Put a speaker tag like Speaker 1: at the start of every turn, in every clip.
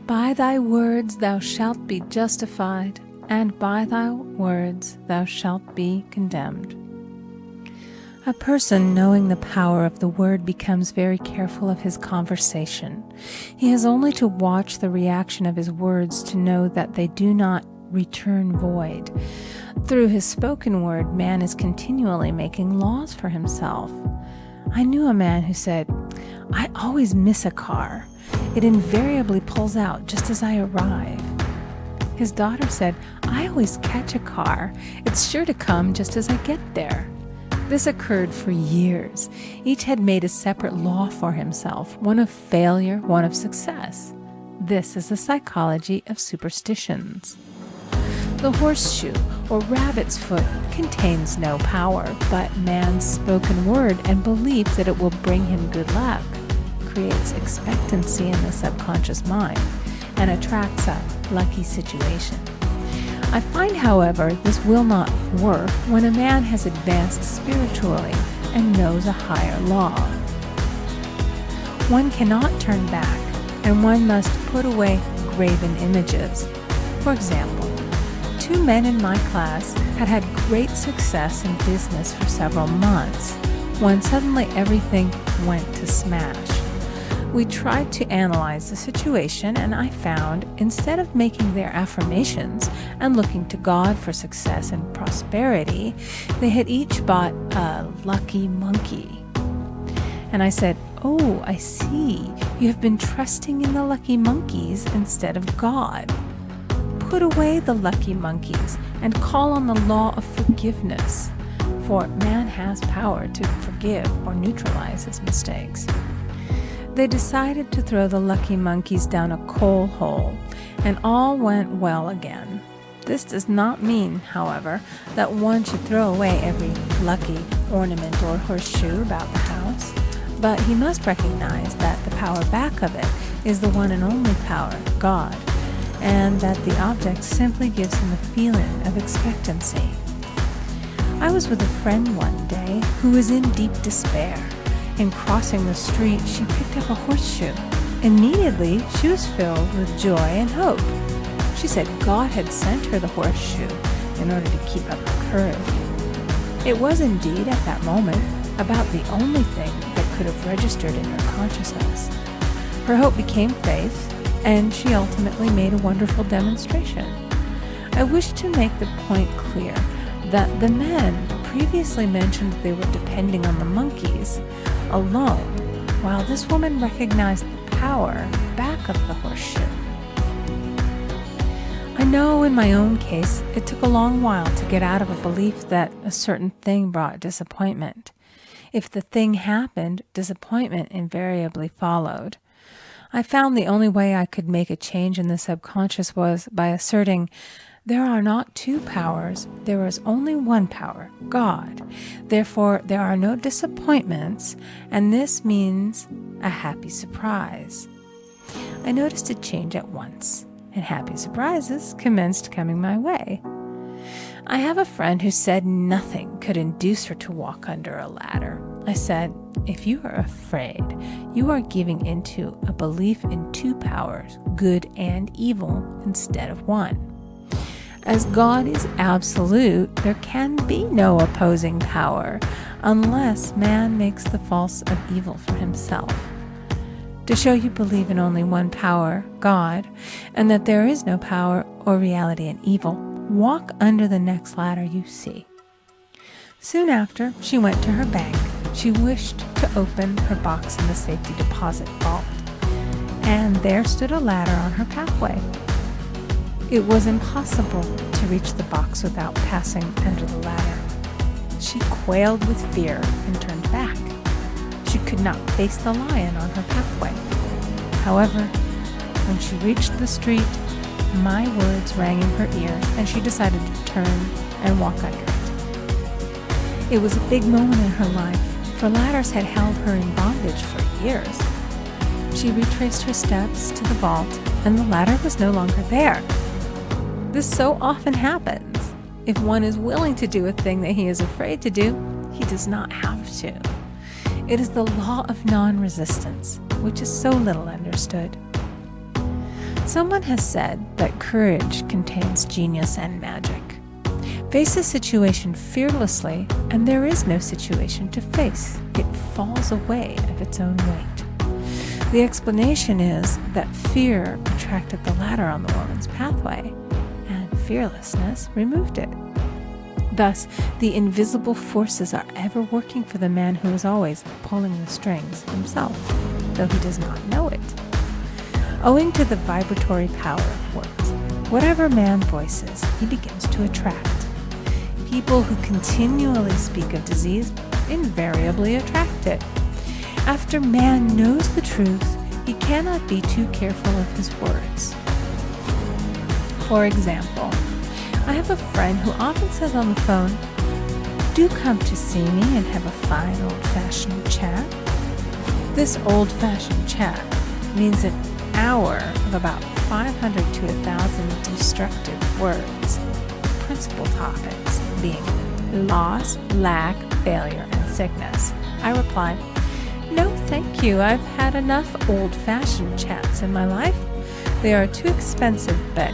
Speaker 1: By thy words thou shalt be justified, and by thy words thou shalt be condemned. A person knowing the power of the word becomes very careful of his conversation. He has only to watch the reaction of his words to know that they do not return void. Through his spoken word, man is continually making laws for himself. I knew a man who said, "I always miss a car. It invariably pulls out just as I arrive." His daughter said, "I always catch a car. It's sure to come just as I get there." This occurred for years. Each had made a separate law for himself, one of failure, one of success. This is the psychology of superstitions. The horseshoe, or rabbit's foot, contains no power, but man's spoken word and belief that it will bring him good luck creates expectancy in the subconscious mind and attracts a lucky situation. I find, however, this will not work when a man has advanced spiritually and knows a higher law. One cannot turn back, and one must put away graven images. For example, 2 men in my class had great success in business for several months, when suddenly everything went to smash. We tried to analyze the situation, and I found, instead of making their affirmations and looking to God for success and prosperity, they had each bought a lucky monkey. And I said, "Oh, I see. You have been trusting in the lucky monkeys instead of God. Put away the lucky monkeys and call on the law of forgiveness, for man has power to forgive or neutralize his mistakes." They decided to throw the lucky monkeys down a coal hole, and all went well again. This does not mean, however, that one should throw away every lucky ornament or horseshoe about the house, but he must recognize that the power back of it is the one and only power, God, and that the object simply gives him a feeling of expectancy. I was with a friend one day who was in deep despair. In crossing the street, she picked up a horseshoe. Immediately, she was filled with joy and hope. She said God had sent her the horseshoe in order to keep up her courage. It was indeed, at that moment, about the only thing that could have registered in her consciousness. Her hope became faith, and she ultimately made a wonderful demonstration. I wish to make the point clear that the men previously mentioned they were depending on the monkeys alone, while this woman recognized the power back of the horseshoe. I know in my own case it took a long while to get out of a belief that a certain thing brought disappointment. If the thing happened, disappointment invariably followed. I found the only way I could make a change in the subconscious was by asserting, there are not 2 powers, there is only one power, God. Therefore, there are no disappointments, and this means a happy surprise. I noticed a change at once, and happy surprises commenced coming my way. I have a friend who said nothing could induce her to walk under a ladder. I said, if you are afraid, you are giving into a belief in 2 powers, good and evil, instead of one. As God is absolute, there can be no opposing power unless man makes the false of evil for himself. To show you believe in only one power, God, and that there is no power or reality in evil, walk under the next ladder you see. Soon after, she went to her bank. She wished to open her box in the safety deposit vault, and there stood a ladder on her pathway. It was impossible to reach the box without passing under the ladder. She quailed with fear and turned back. She could not face the lion on her pathway. However, when she reached the street, my words rang in her ears, and she decided to turn and walk under it. It was a big moment in her life, for ladders had held her in bondage for years. She retraced her steps to the vault, and the ladder was no longer there. This so often happens. If one is willing to do a thing that he is afraid to do, he does not have to. It is the law of non-resistance, which is so little understood. Someone has said that courage contains genius and magic. Face a situation fearlessly, and there is no situation to face. It falls away of its own weight. The explanation is that fear attracted the ladder on the woman's pathway, and fearlessness removed it. Thus, the invisible forces are ever working for the man who is always pulling the strings himself, though he does not know it. Owing to the vibratory power of words, whatever man voices, he begins to attract. People who continually speak of disease invariably attract it. After man knows the truth, he cannot be too careful of his words. For example, I have a friend who often says on the phone, "Do come to see me and have a fine old-fashioned chat." This old-fashioned chat means an hour of about 500 to 1,000 destructive words. Principal topics being loss, lack, failure, and sickness. I replied, "No, thank you. I've had enough old-fashioned chats in my life. They are too expensive, but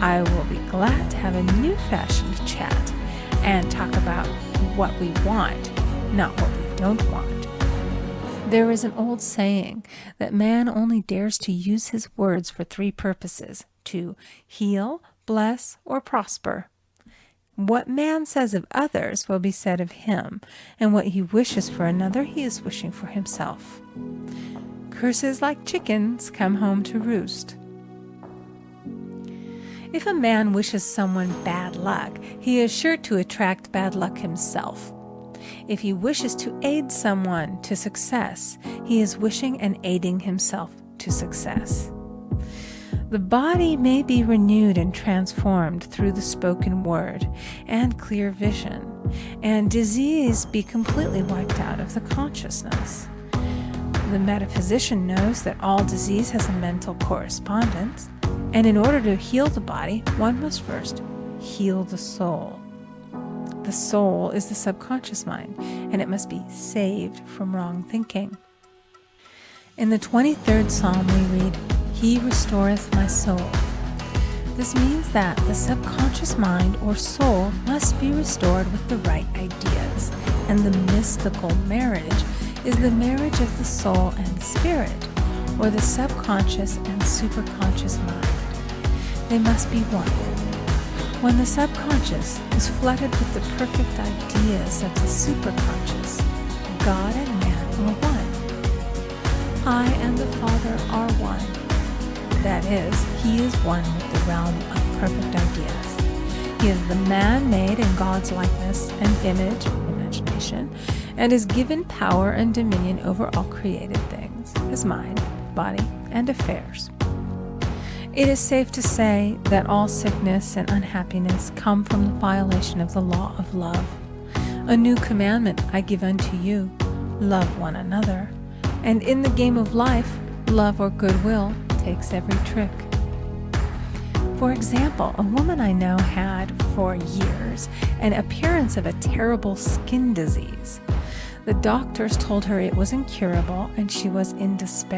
Speaker 1: I will be glad to have a new-fashioned chat and talk about what we want, not what we don't want." There is an old saying that man only dares to use his words for three purposes: to heal, bless, or prosper. What man says of others will be said of him, and what he wishes for another he is wishing for himself. Curses like chickens come home to roost. If a man wishes someone bad luck, he is sure to attract bad luck himself. If he wishes to aid someone to success, he is wishing and aiding himself to success. The body may be renewed and transformed through the spoken word and clear vision, and disease be completely wiped out of the consciousness. The metaphysician knows that all disease has a mental correspondence, and in order to heal the body, one must first heal the soul. The soul is the subconscious mind, and it must be saved from wrong thinking. In the 23rd Psalm we read, "He restoreth my soul." This means that the subconscious mind or soul must be restored with the right ideas, and the mystical marriage is the marriage of the soul and spirit, or the subconscious and superconscious mind. They must be one. When the subconscious is flooded with the perfect ideas of the superconscious, God and man are one. I and the Father are one. That is, he is one with the realm of perfect ideas. He is the man made in God's likeness and image, imagination, and is given power and dominion over all created things, his mind, body, and affairs. It is safe to say that all sickness and unhappiness come from the violation of the law of love. A new commandment I give unto you, love one another. And in the game of life, love or goodwill takes every trick. For example, a woman I know had, for years, an appearance of a terrible skin disease. The doctors told her it was incurable and she was in despair.